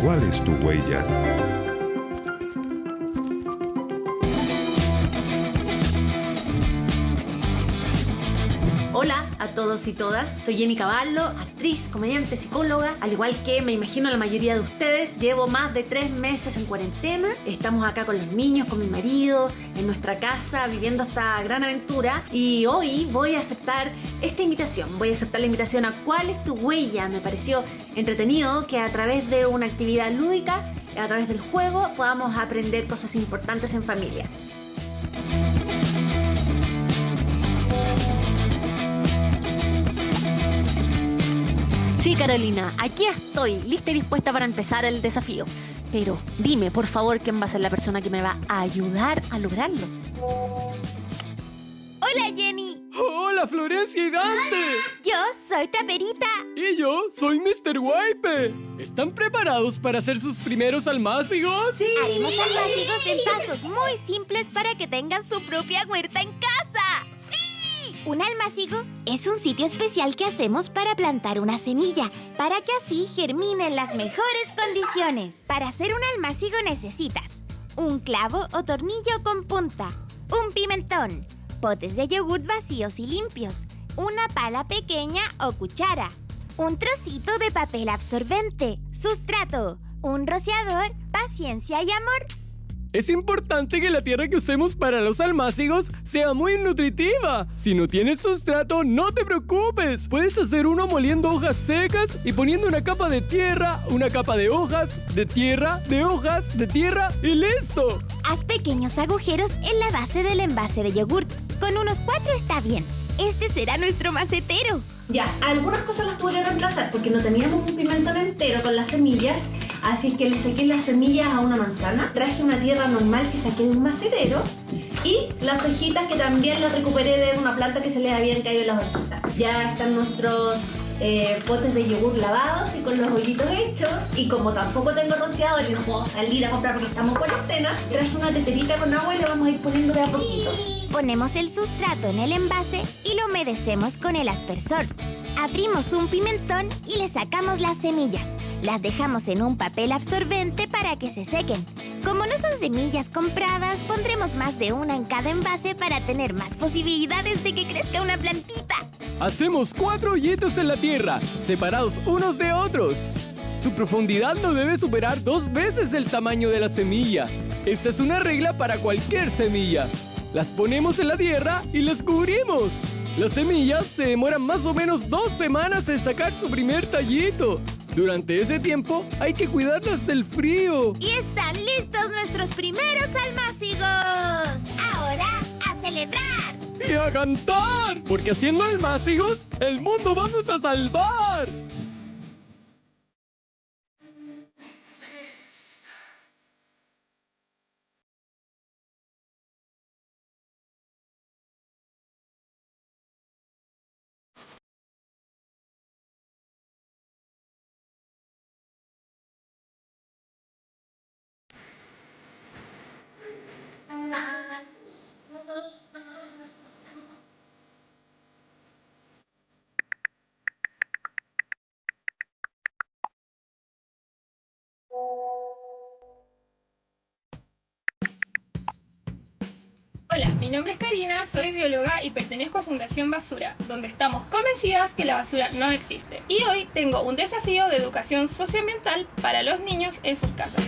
¿Cuál es tu huella? Hola a todos y todas, soy Jenny Cavallo, actriz, comediante, psicóloga. Al igual que me imagino la mayoría de ustedes, llevo más de 3 meses en cuarentena. Estamos acá con los niños, con mi marido, en nuestra casa, viviendo esta gran aventura. Y hoy voy a aceptar esta invitación. Voy a aceptar la invitación a ¿Cuál es tu huella? Me pareció entretenido que a través de una actividad lúdica, a través del juego, podamos aprender cosas importantes en familia. Sí, Carolina, aquí estoy, lista y dispuesta para empezar el desafío. Pero dime, por favor, quién va a ser la persona que me va a ayudar a lograrlo. ¡Hola, Jenny! ¡Hola, Florencia y Dante! Yo soy Traperita. Y yo soy Mr. Wipe. ¿Están preparados para hacer sus primeros almácigos? ¡Sí! Haremos almácigos en pasos muy simples para que tengan su propia huerta en casa. ¡Sí! Un almácigo es un sitio especial que hacemos para plantar una semilla, para que así germine en las mejores condiciones. Para hacer un almácigo necesitas un clavo o tornillo con punta, un pimentón, potes de yogurt vacíos y limpios, una pala pequeña o cuchara, un trocito de papel absorbente, sustrato, un rociador, paciencia y amor. Es importante que la tierra que usemos para los almácigos sea muy nutritiva. Si no tienes sustrato, no te preocupes. Puedes hacer uno moliendo hojas secas y poniendo una capa de tierra, una capa de hojas, de tierra, de hojas, de tierra y listo. Haz pequeños agujeros en la base del envase de yogurt. Con unos 4 está bien. Este será nuestro macetero. Ya, algunas cosas las tuve que reemplazar porque no teníamos un pimentón entero con las semillas. Así es que le saqué las semillas a una manzana. Traje una tierra normal que saqué de un macetero. Y las hojitas que también las recuperé de una planta que se les habían caído las hojitas. Ya están nuestros potes de yogur lavados y con los hoyitos hechos. Y como tampoco tengo rociador y no puedo salir a comprar porque estamos en cuarentena, traje una teterita con agua y le vamos a ir poniendo de a poquitos. Ponemos el sustrato en el envase y lo humedecemos con el aspersor. Abrimos un pimentón y le sacamos las semillas. Las dejamos en un papel absorbente para que se sequen. Como no son semillas compradas, pondremos más de una en cada envase para tener más posibilidades de que crezca una plantita. Hacemos 4 hoyitos en la tierra, separados unos de otros. Su profundidad no debe superar 2 veces el tamaño de la semilla. Esta es una regla para cualquier semilla. Las ponemos en la tierra y las cubrimos. Las semillas se demoran más o menos 2 semanas en sacar su primer tallito. Durante ese tiempo hay que cuidarlas del frío. Y están listos nuestros primeros almácigos. Ahora a celebrar. ¡Y a cantar! Porque haciendo almácigos, el mundo vamos a salvar. Hola, mi nombre es Karina, soy bióloga y pertenezco a Fundación Basura, donde estamos convencidas que la basura no existe. Y hoy tengo un desafío de educación socioambiental para los niños en sus casas.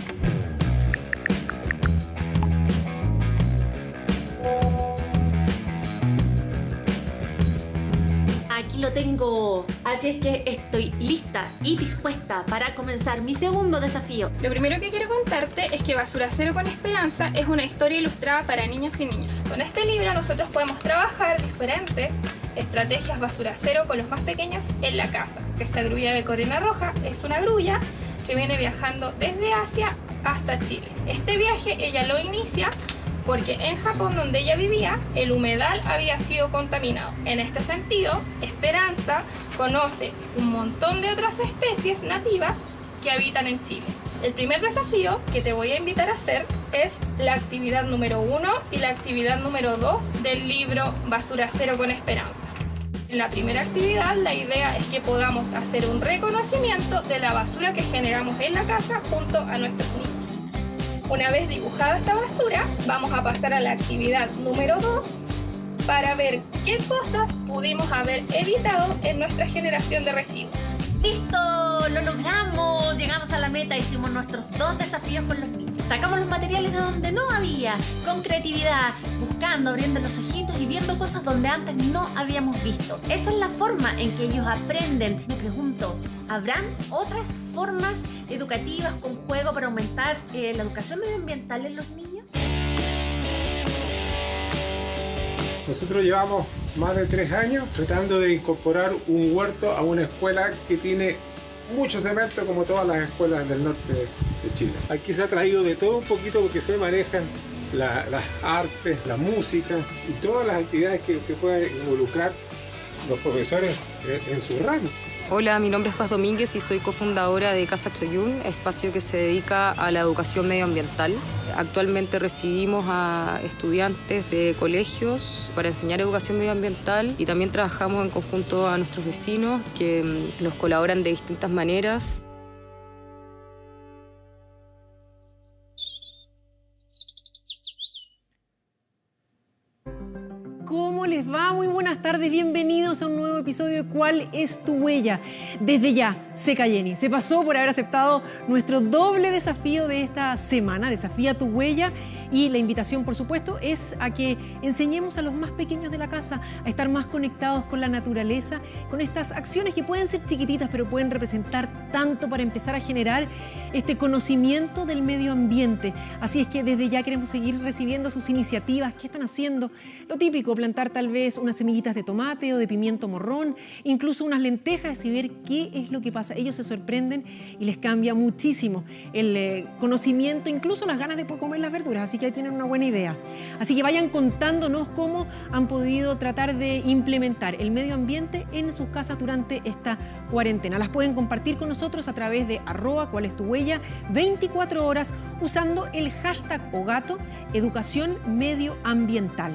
Aquí lo tengo, así es que estoy lista y dispuesta para comenzar mi segundo desafío. Lo primero que quiero contarte es que Basura Cero con Esperanza es una historia ilustrada para niñas y niños. Con este libro nosotros podemos trabajar diferentes estrategias basura cero con los más pequeños en la casa. Esta grulla de Corona Roja es una grulla que viene viajando desde Asia hasta Chile. Este viaje ella lo inicia porque en Japón, donde ella vivía, el humedal había sido contaminado. En este sentido, Esperanza conoce un montón de otras especies nativas que habitan en Chile. El primer desafío que te voy a invitar a hacer es la actividad número 1 y la actividad número 2 del libro Basura Cero con Esperanza. En la primera actividad, la idea es que podamos hacer un reconocimiento de la basura que generamos en la casa junto a nuestros niños. Una vez dibujada esta basura, vamos a pasar a la actividad número 2 para ver qué cosas pudimos haber evitado en nuestra generación de residuos. ¡Listo! ¡Lo logramos! Llegamos a la meta, hicimos nuestros 2 desafíos con los niños. Sacamos los materiales de donde no había, con creatividad, buscando, abriendo los ojitos y viendo cosas donde antes no habíamos visto. Esa es la forma en que ellos aprenden. Me pregunto, ¿habrán otras formas educativas con juego para aumentar la educación medioambiental en los niños? Nosotros llevamos más de 3 años tratando de incorporar un huerto a una escuela que tiene mucho cemento como todas las escuelas del norte de Chile. Aquí se ha traído de todo un poquito porque se manejan las artes, la música y todas las actividades que pueden involucrar los profesores en su ramo. Hola, mi nombre es Paz Domínguez y soy cofundadora de Casa Choyún, espacio que se dedica a la educación medioambiental. Actualmente recibimos a estudiantes de colegios para enseñar educación medioambiental y también trabajamos en conjunto a nuestros vecinos que nos colaboran de distintas maneras. ¿Cómo les va? Muy buenas tardes, bienvenidos a un nuevo episodio de ¿Cuál es tu huella? Desde ya, Seca Jenny se pasó por haber aceptado nuestro doble desafío de esta semana, Desafía tu huella, y la invitación, por supuesto, es a que enseñemos a los más pequeños de la casa a estar más conectados con la naturaleza, con estas acciones que pueden ser chiquititas, pero pueden representar tanto para empezar a generar este conocimiento del medio ambiente. Así es que desde ya queremos seguir recibiendo sus iniciativas. ¿Qué están haciendo? Lo típico, plantar tal vez unas semillitas de tomate o de pimiento morrón, incluso unas lentejas y ver qué es lo que pasa. Ellos se sorprenden y les cambia muchísimo el conocimiento, incluso las ganas de comer las verduras. Así que ahí tienen una buena idea. Así que vayan contándonos cómo han podido tratar de implementar el medio ambiente en sus casas durante esta cuarentena. Las pueden compartir con nosotros a través de @cuál es tu huella 24 horas usando el hashtag OGATO, Educación Medioambiental.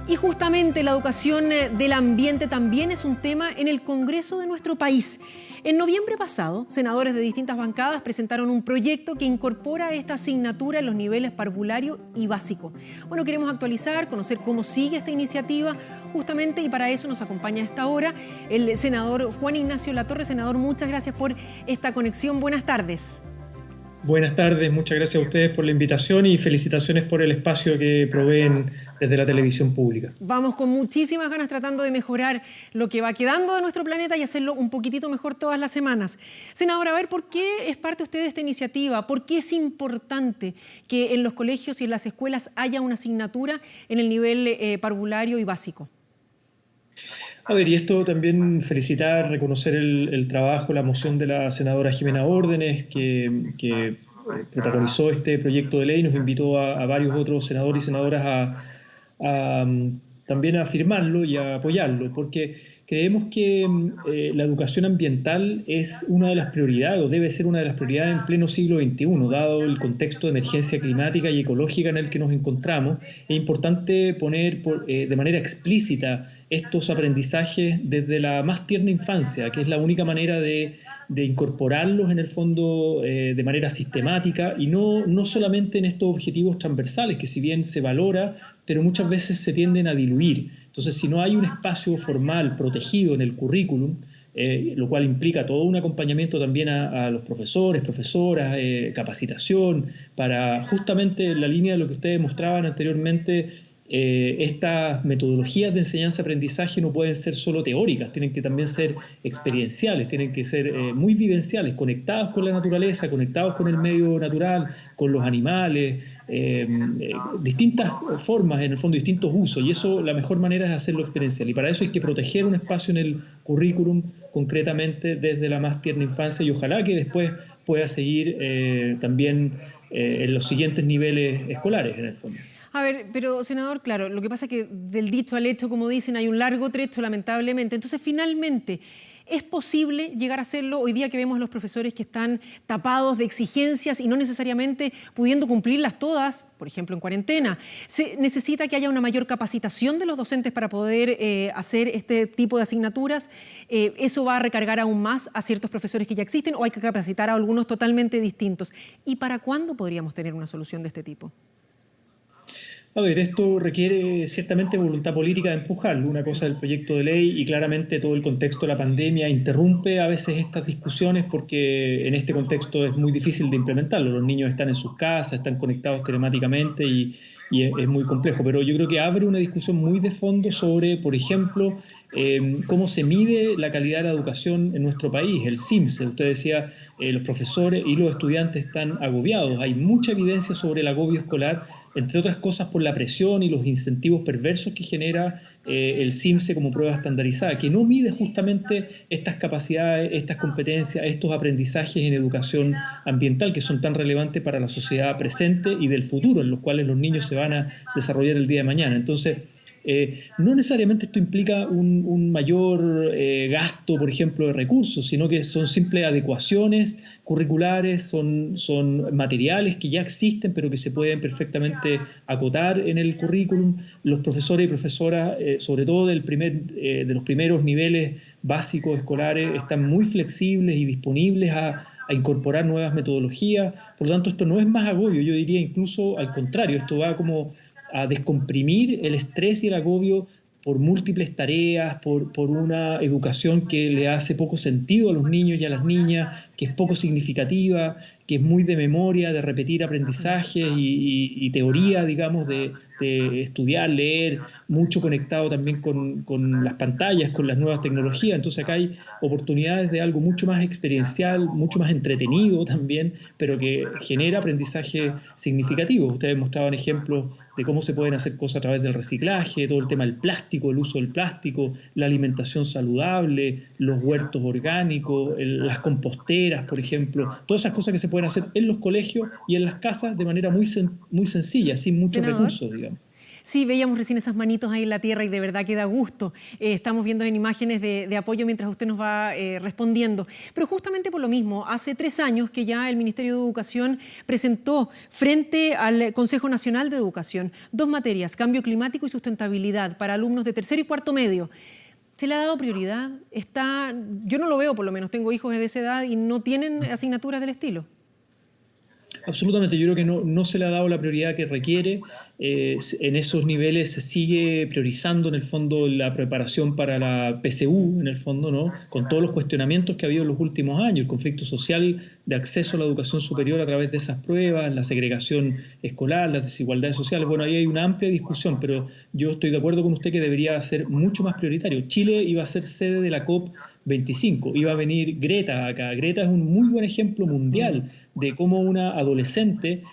Y justamente la educación del ambiente también es un tema en el Congreso de nuestro país. En noviembre pasado, senadores de distintas bancadas presentaron un proyecto que incorpora esta asignatura en los niveles parvulario y básico. Bueno, queremos actualizar, conocer cómo sigue esta iniciativa justamente, y para eso nos acompaña a esta hora el senador Juan Ignacio Latorre. Senador, muchas gracias por esta conexión. Buenas tardes. Buenas tardes, muchas gracias a ustedes por la invitación y felicitaciones por el espacio que proveen desde la televisión pública. Vamos con muchísimas ganas tratando de mejorar lo que va quedando de nuestro planeta y hacerlo un poquitito mejor todas las semanas. Senadora, a ver, ¿por qué es parte usted de esta iniciativa? ¿Por qué es importante que en los colegios y en las escuelas haya una asignatura en el nivel parvulario y básico? A ver, y esto también felicitar, reconocer el trabajo, la moción de la senadora Jimena Órdenes, que protagonizó este proyecto de ley, nos invitó a varios otros senadores y senadoras también a firmarlo y a apoyarlo, porque creemos que la educación ambiental es una de las prioridades, o debe ser una de las prioridades en pleno siglo XXI, dado el contexto de emergencia climática y ecológica en el que nos encontramos. Es importante poner de manera explícita estos aprendizajes desde la más tierna infancia, que es la única manera de incorporarlos en el fondo de manera sistemática y no solamente en estos objetivos transversales, que si bien se valora, pero muchas veces se tienden a diluir. Entonces, si no hay un espacio formal protegido en el currículum, lo cual implica todo un acompañamiento también a los profesores, profesoras, capacitación, para justamente en la línea de lo que ustedes mostraban anteriormente. Estas metodologías de enseñanza-aprendizaje no pueden ser solo teóricas, tienen que también ser experienciales, tienen que ser muy vivenciales, conectados con la naturaleza, conectados con el medio natural, con los animales, distintas formas, en el fondo distintos usos, y eso la mejor manera es hacerlo experiencial, y para eso hay que proteger un espacio en el currículum concretamente desde la más tierna infancia, y ojalá que después pueda seguir también en los siguientes niveles escolares en el fondo. A ver, pero senador, claro, lo que pasa es que del dicho al hecho, como dicen, hay un largo trecho, lamentablemente. Entonces, finalmente, ¿Es posible llegar a hacerlo hoy día que vemos a los profesores que están tapados de exigencias y no necesariamente pudiendo cumplirlas todas, por ejemplo en cuarentena? ¿Se necesita que haya una mayor capacitación de los docentes para poder hacer este tipo de asignaturas? ¿Eso va a recargar aún más a ciertos profesores que ya existen o hay que capacitar a algunos totalmente distintos? ¿Y para cuándo podríamos tener una solución de este tipo? A ver, esto requiere ciertamente voluntad política de empujarlo. Una cosa es el proyecto de ley y claramente todo el contexto de la pandemia interrumpe a veces estas discusiones porque en este contexto es muy difícil de implementarlo. Los niños están en sus casas, están conectados telemáticamente y es muy complejo. Pero yo creo que abre una discusión muy de fondo sobre, por ejemplo, cómo se mide la calidad de la educación en nuestro país, el CIMSE. Usted decía, los profesores y los estudiantes están agobiados. Hay mucha evidencia sobre el agobio escolar, entre otras cosas por la presión y los incentivos perversos que genera el CIMSE como prueba estandarizada, que no mide justamente estas capacidades, estas competencias, estos aprendizajes en educación ambiental que son tan relevantes para la sociedad presente y del futuro, en los cuales los niños se van a desarrollar el día de mañana. Entonces, no necesariamente esto implica un mayor gasto, por ejemplo, de recursos, sino que son simples adecuaciones curriculares, son materiales que ya existen, pero que se pueden perfectamente acotar en el currículum. Los profesores y profesoras, sobre todo de los primeros niveles básicos escolares, están muy flexibles y disponibles a incorporar nuevas metodologías. Por lo tanto, esto no es más agobio, yo diría incluso al contrario, esto va como a descomprimir el estrés y el agobio por múltiples tareas, por una educación que le hace poco sentido a los niños y a las niñas, que es poco significativa, que es muy de memoria, de repetir aprendizajes y teoría, digamos, de estudiar, leer, mucho conectado también con las pantallas, con las nuevas tecnologías. Entonces acá hay oportunidades de algo mucho más experiencial, mucho más entretenido también, pero que genera aprendizaje significativo. Ustedes mostraban ejemplos de cómo se pueden hacer cosas a través del reciclaje, todo el tema del plástico, el uso del plástico, la alimentación saludable, los huertos orgánicos, las composteras, por ejemplo, todas esas cosas que se pueden hacer en los colegios y en las casas de manera muy sencilla, sin muchos recursos, digamos. Sí, veíamos recién esas manitos ahí en la tierra y de verdad que da gusto. Estamos viendo en imágenes de apoyo mientras usted nos va respondiendo. Pero justamente por lo mismo, hace 3 años que ya el Ministerio de Educación presentó frente al Consejo Nacional de Educación 2 materias, cambio climático y sustentabilidad, para alumnos de tercero y cuarto medio. ¿Se le ha dado prioridad? Yo no lo veo, por lo menos, tengo hijos de esa edad y no tienen asignaturas del estilo. Absolutamente, yo creo que no se le ha dado la prioridad que requiere. En esos niveles se sigue priorizando en el fondo la preparación para la PSU, en el fondo, ¿no? Con todos los cuestionamientos que ha habido en los últimos años, el conflicto social de acceso a la educación superior a través de esas pruebas, la segregación escolar, las desigualdades sociales. Bueno, ahí hay una amplia discusión, pero yo estoy de acuerdo con usted que debería ser mucho más prioritario. Chile iba a ser sede de la COP25, iba a venir Greta acá. Greta es un muy buen ejemplo mundial de cómo una adolescente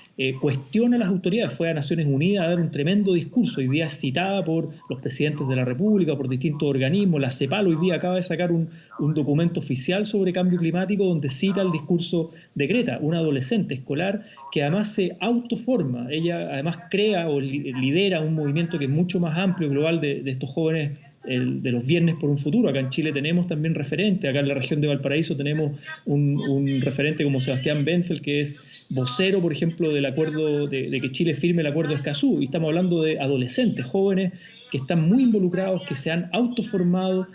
cuestiona a las autoridades. Fue a Naciones Unidas a dar un tremendo discurso. Hoy día es citada por los presidentes de la República, por distintos organismos. La CEPAL hoy día acaba de sacar un documento oficial sobre cambio climático donde cita el discurso de Greta, una adolescente escolar que además se autoforma. Ella además crea o lidera un movimiento que es mucho más amplio, global, de estos jóvenes de los Viernes por un Futuro. Acá en Chile tenemos también referentes, acá en la región de Valparaíso tenemos un referente como Sebastián Benfeld, que es vocero, por ejemplo, del acuerdo de que Chile firme el acuerdo de Escazú, y estamos hablando de adolescentes, jóvenes que están muy involucrados, que se han autoformado,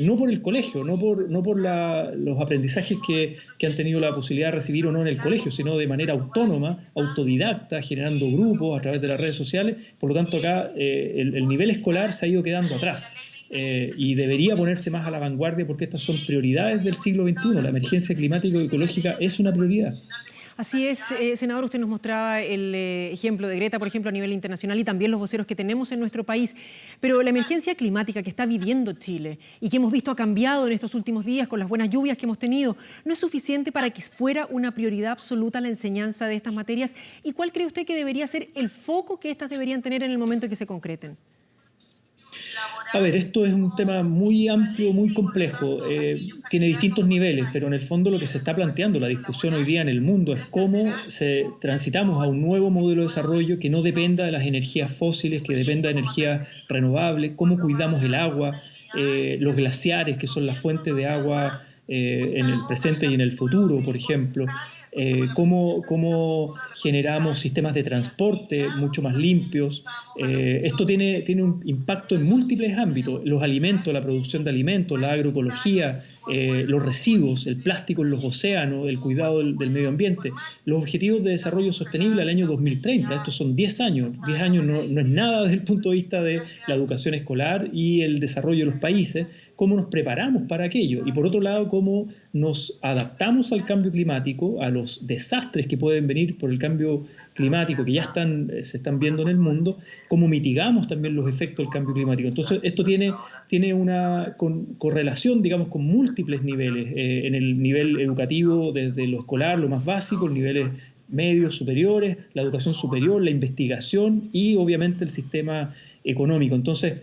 no por el colegio, no por los aprendizajes que han tenido la posibilidad de recibir o no en el colegio, sino de manera autónoma, autodidacta, generando grupos a través de las redes sociales. Por lo tanto, acá el nivel escolar se ha ido quedando atrás y debería ponerse más a la vanguardia porque estas son prioridades del siglo XXI. La emergencia climática y ecológica es una prioridad. Así es, senador, usted nos mostraba el ejemplo de Greta, por ejemplo, a nivel internacional y también los voceros que tenemos en nuestro país. Pero la emergencia climática que está viviendo Chile y que hemos visto ha cambiado en estos últimos días con las buenas lluvias que hemos tenido, ¿no es suficiente para que fuera una prioridad absoluta la enseñanza de estas materias? ¿Y cuál cree usted que debería ser el foco que estas deberían tener en el momento en que se concreten? A ver, esto es un tema muy amplio, muy complejo, tiene distintos niveles, pero en el fondo lo que se está planteando, la discusión hoy día en el mundo, es cómo transitamos a un nuevo modelo de desarrollo que no dependa de las energías fósiles, que dependa de energías renovables, cómo cuidamos el agua, los glaciares, que son la fuente de agua en el presente y en el futuro, por ejemplo. Cómo generamos sistemas de transporte mucho más limpios. Esto tiene un impacto en múltiples ámbitos: los alimentos, la producción de alimentos, la agroecología, los residuos, el plástico en los océanos, el cuidado del medio ambiente. Los objetivos de desarrollo sostenible al año 2030, estos son 10 años. 10 años no es nada desde el punto de vista de la educación escolar y el desarrollo de los países. Cómo nos preparamos para aquello, y por otro lado, cómo nos adaptamos al cambio climático, a los desastres que pueden venir por el cambio climático que ya se están viendo en el mundo, cómo mitigamos también los efectos del cambio climático. Entonces, esto tiene una correlación, digamos, con múltiples niveles, en el nivel educativo, desde lo escolar, lo más básico, los niveles medios, superiores, la educación superior, la investigación y obviamente el sistema económico. Entonces,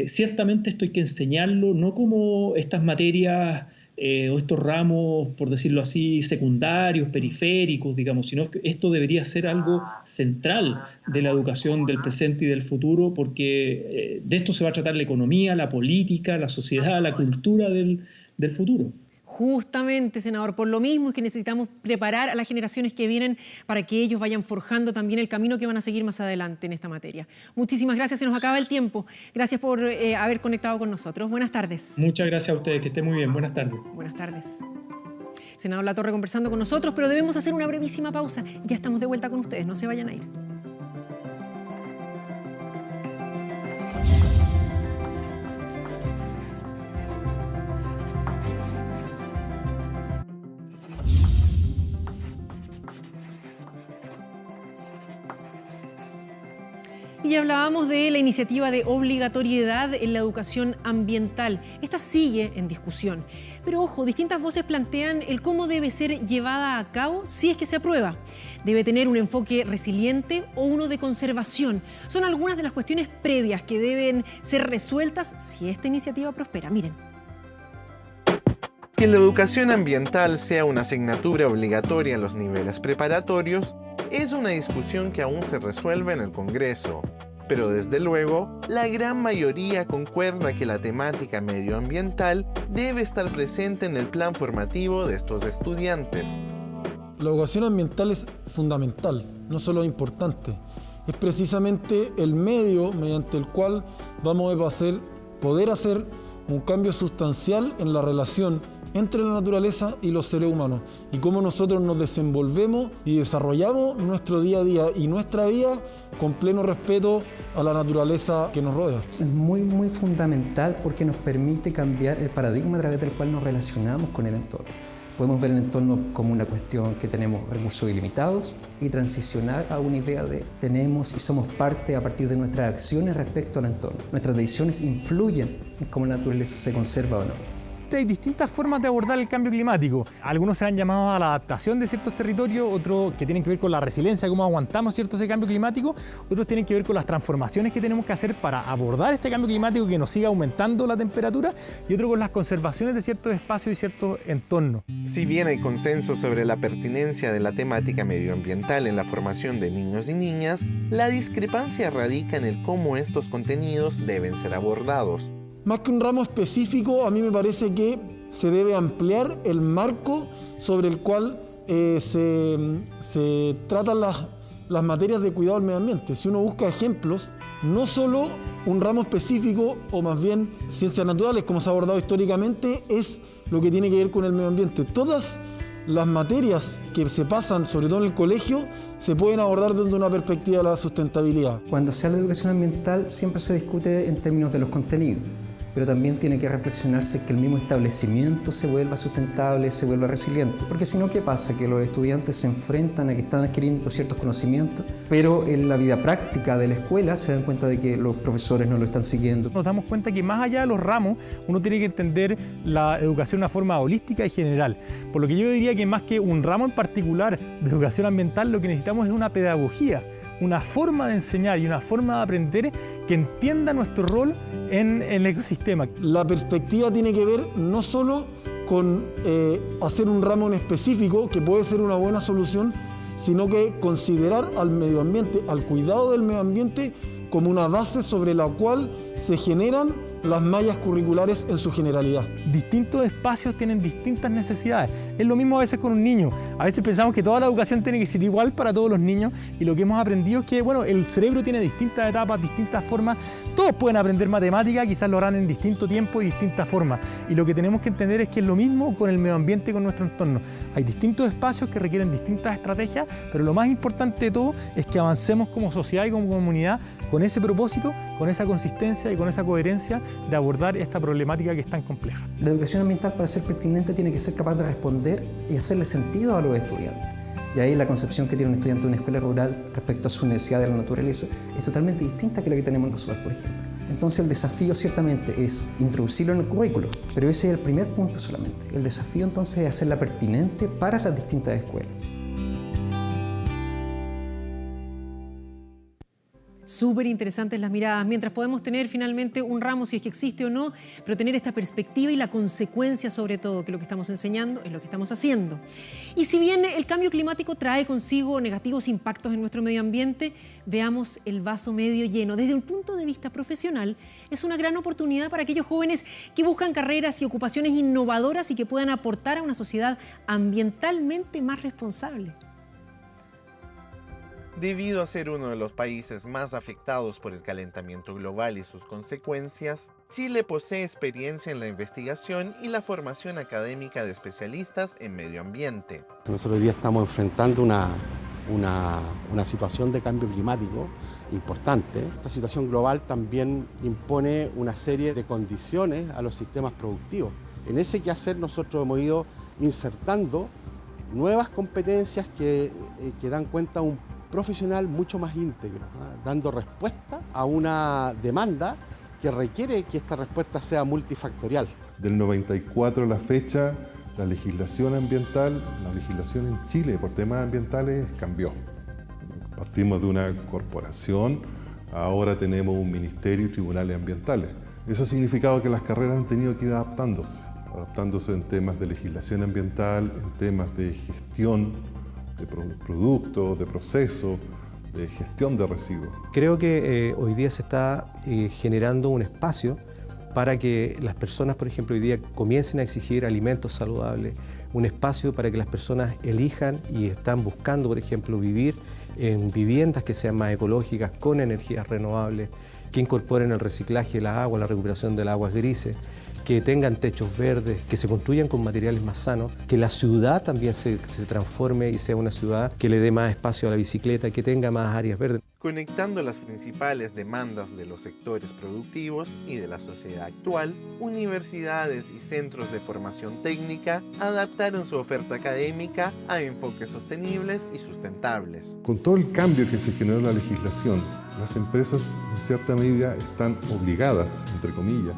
ciertamente esto hay que enseñarlo no como estas materias o estos ramos, por decirlo así, secundarios, periféricos, digamos, sino que esto debería ser algo central de la educación del presente y del futuro, porque de esto se va a tratar la economía, la política, la sociedad, la cultura del futuro. Justamente, senador, por lo mismo es que necesitamos preparar a las generaciones que vienen para que ellos vayan forjando también el camino que van a seguir más adelante en esta materia. Muchísimas gracias, se nos acaba el tiempo. Gracias por haber conectado con nosotros. Buenas tardes. Muchas gracias a ustedes, que estén muy bien. Buenas tardes. Buenas tardes. Senador Latorre conversando con nosotros, pero debemos hacer una brevísima pausa. Ya estamos de vuelta con ustedes, no se vayan a ir. Y hablábamos de la iniciativa de obligatoriedad en la educación ambiental. Esta sigue en discusión. Pero ojo, distintas voces plantean el cómo debe ser llevada a cabo si es que se aprueba. Debe tener un enfoque resiliente o uno de conservación. Son algunas de las cuestiones previas que deben ser resueltas si esta iniciativa prospera. Miren. Que la educación ambiental sea una asignatura obligatoria en los niveles preparatorios es una discusión que aún se resuelve en el Congreso, pero desde luego, la gran mayoría concuerda que la temática medioambiental debe estar presente en el plan formativo de estos estudiantes. La educación ambiental es fundamental, no solo es importante, es precisamente el medio mediante el cual vamos a poder hacer un cambio sustancial en la relación entre la naturaleza y los seres humanos y cómo nosotros nos desenvolvemos y desarrollamos nuestro día a día y nuestra vida con pleno respeto a la naturaleza que nos rodea. Es muy fundamental porque nos permite cambiar el paradigma a través del cual nos relacionamos con el entorno. Podemos ver el entorno como una cuestión que tenemos recursos ilimitados y transicionar a una idea de tenemos y somos parte a partir de nuestras acciones respecto al entorno. Nuestras decisiones influyen en cómo la naturaleza se conserva o no. Hay distintas formas de abordar el cambio climático. Algunos se han llamado a la adaptación de ciertos territorios, otros que tienen que ver con la resiliencia, cómo aguantamos ese cambio climático, otros tienen que ver con las transformaciones que tenemos que hacer para abordar este cambio climático que nos siga aumentando la temperatura, y otro con las conservaciones de ciertos espacios y ciertos entornos. Si bien hay consenso sobre la pertinencia de la temática medioambiental en la formación de niños y niñas, la discrepancia radica en el cómo estos contenidos deben ser abordados. Más que un ramo específico, a mí me parece que se debe ampliar el marco sobre el cual se tratan las materias de cuidado del medio ambiente. Si uno busca ejemplos, no solo un ramo específico o más bien ciencias naturales, como se ha abordado históricamente, es lo que tiene que ver con el medio ambiente. Todas las materias que se pasan, sobre todo en el colegio, se pueden abordar desde una perspectiva de la sustentabilidad. Cuando se habla de educación ambiental siempre se discute en términos de los contenidos, pero también tiene que reflexionarse que el mismo establecimiento se vuelva sustentable, se vuelva resiliente. Porque si no, ¿qué pasa? Que los estudiantes se enfrentan a que están adquiriendo ciertos conocimientos, pero en la vida práctica de la escuela se dan cuenta de que los profesores no lo están siguiendo. Nos damos cuenta que más allá de los ramos, uno tiene que entender la educación de una forma holística y general. Por lo que yo diría que más que un ramo en particular de educación ambiental, lo que necesitamos es una pedagogía, una forma de enseñar y una forma de aprender que entienda nuestro rol en el ecosistema. La perspectiva tiene que ver no solo con hacer un ramo en específico, que puede ser una buena solución, sino que considerar al medio ambiente, al cuidado del medio ambiente, como una base sobre la cual se generan las mallas curriculares en su generalidad. Distintos espacios tienen distintas necesidades. Es lo mismo a veces con un niño. A veces pensamos que toda la educación tiene que ser igual para todos los niños y lo que hemos aprendido es que, bueno, el cerebro tiene distintas etapas, distintas formas. Todos pueden aprender matemática, quizás lo harán en distinto tiempo y distintas formas. Y lo que tenemos que entender es que es lo mismo con el medio ambiente y con nuestro entorno. Hay distintos espacios que requieren distintas estrategias, pero lo más importante de todo es que avancemos como sociedad y como comunidad con ese propósito, con esa consistencia y con esa coherencia de abordar esta problemática que es tan compleja. La educación ambiental, para ser pertinente, tiene que ser capaz de responder y hacerle sentido a los estudiantes. Y ahí la concepción que tiene un estudiante de una escuela rural respecto a su necesidad de la naturaleza es totalmente distinta que la que tenemos nosotros, por ejemplo. Entonces el desafío ciertamente es introducirlo en el currículo, pero ese es el primer punto solamente. El desafío entonces es hacerla pertinente para las distintas escuelas. Súper interesantes las miradas, mientras podemos tener finalmente un ramo, si es que existe o no, pero tener esta perspectiva y la consecuencia sobre todo, que lo que estamos enseñando es lo que estamos haciendo. Y si bien el cambio climático trae consigo negativos impactos en nuestro medio ambiente, veamos el vaso medio lleno. Desde un punto de vista profesional, es una gran oportunidad para aquellos jóvenes que buscan carreras y ocupaciones innovadoras y que puedan aportar a una sociedad ambientalmente más responsable. Debido a ser uno de los países más afectados por el calentamiento global y sus consecuencias, Chile posee experiencia en la investigación y la formación académica de especialistas en medio ambiente. Nosotros hoy día estamos enfrentando una situación de cambio climático importante. Esta situación global también impone una serie de condiciones a los sistemas productivos. En ese quehacer nosotros hemos ido insertando nuevas competencias que dan cuenta de un profesional mucho más íntegro, dando respuesta a una demanda que requiere que esta respuesta sea multifactorial. Del 94 a la fecha, la legislación ambiental, la legislación en Chile por temas ambientales cambió. Partimos de una corporación, ahora tenemos un ministerio y tribunales ambientales. Eso ha significado que las carreras han tenido que ir adaptándose en temas de legislación ambiental, en temas de gestión de productos, de procesos, de gestión de residuos. Creo que hoy día se está generando un espacio para que las personas, por ejemplo, hoy día comiencen a exigir alimentos saludables, un espacio para que las personas elijan y están buscando, por ejemplo, vivir en viviendas que sean más ecológicas, con energías renovables, que incorporen el reciclaje del agua, la recuperación de las aguas grises, que tengan techos verdes, que se construyan con materiales más sanos, que la ciudad también se transforme y sea una ciudad que le dé más espacio a la bicicleta, que tenga más áreas verdes. Conectando las principales demandas de los sectores productivos y de la sociedad actual, universidades y centros de formación técnica adaptaron su oferta académica a enfoques sostenibles y sustentables. Con todo el cambio que se generó en la legislación, las empresas en cierta medida están obligadas, entre comillas,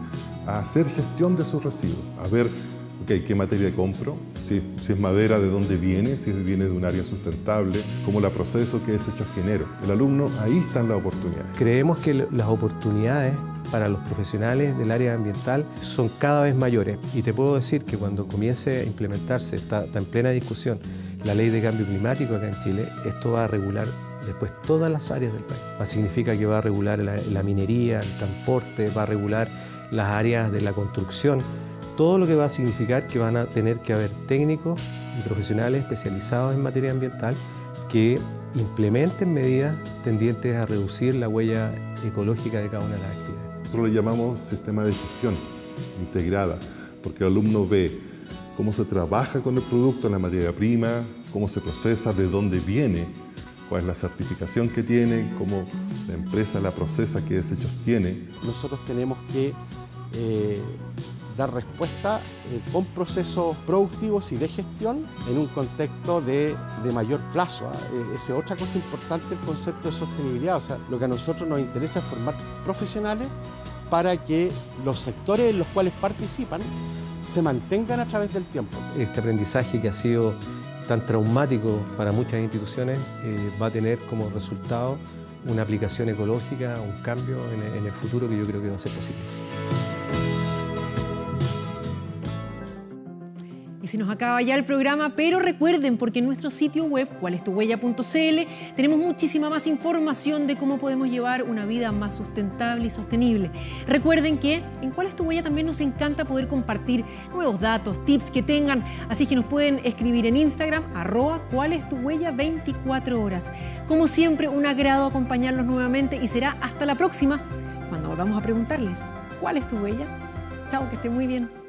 a hacer gestión de sus residuos, a ver qué materia compro, si es madera, de dónde viene, si viene de un área sustentable, cómo la proceso, qué desechos genero. El alumno, ahí están las oportunidades. Creemos que las oportunidades para los profesionales del área ambiental son cada vez mayores y te puedo decir que cuando comience a implementarse, está en plena discusión, la ley de cambio climático acá en Chile, esto va a regular después todas las áreas del país. Significa que va a regular la minería, el transporte, va a regular las áreas de la construcción, todo lo que va a significar que van a tener que haber técnicos y profesionales especializados en materia ambiental que implementen medidas tendientes a reducir la huella ecológica de cada una de las actividades. Nosotros le llamamos sistema de gestión integrada, porque el alumno ve cómo se trabaja con el producto, la materia prima, cómo se procesa, de dónde viene, cuál es la certificación que tiene, cómo la empresa la procesa, qué desechos tiene. Nosotros tenemos que dar respuesta con procesos productivos y de gestión en un contexto de mayor plazo. Esa es otra cosa importante, el concepto de sostenibilidad. O sea, lo que a nosotros nos interesa es formar profesionales para que los sectores en los cuales participan se mantengan a través del tiempo. Este aprendizaje que ha sido tan traumático para muchas instituciones va a tener como resultado una aplicación ecológica, un cambio en el futuro que yo creo que va a ser posible. Y se nos acaba ya el programa, pero recuerden, porque en nuestro sitio web, cualestuhuella.cl, tenemos muchísima más información de cómo podemos llevar una vida más sustentable y sostenible. Recuerden que en ¿Cuál es tu huella? También nos encanta poder compartir nuevos datos, tips que tengan, así que nos pueden escribir en Instagram, @cualestuhuella 24 horas. Como siempre, un agrado acompañarlos nuevamente y será hasta la próxima, cuando volvamos a preguntarles, ¿cuál es tu huella? Chao, que estén muy bien.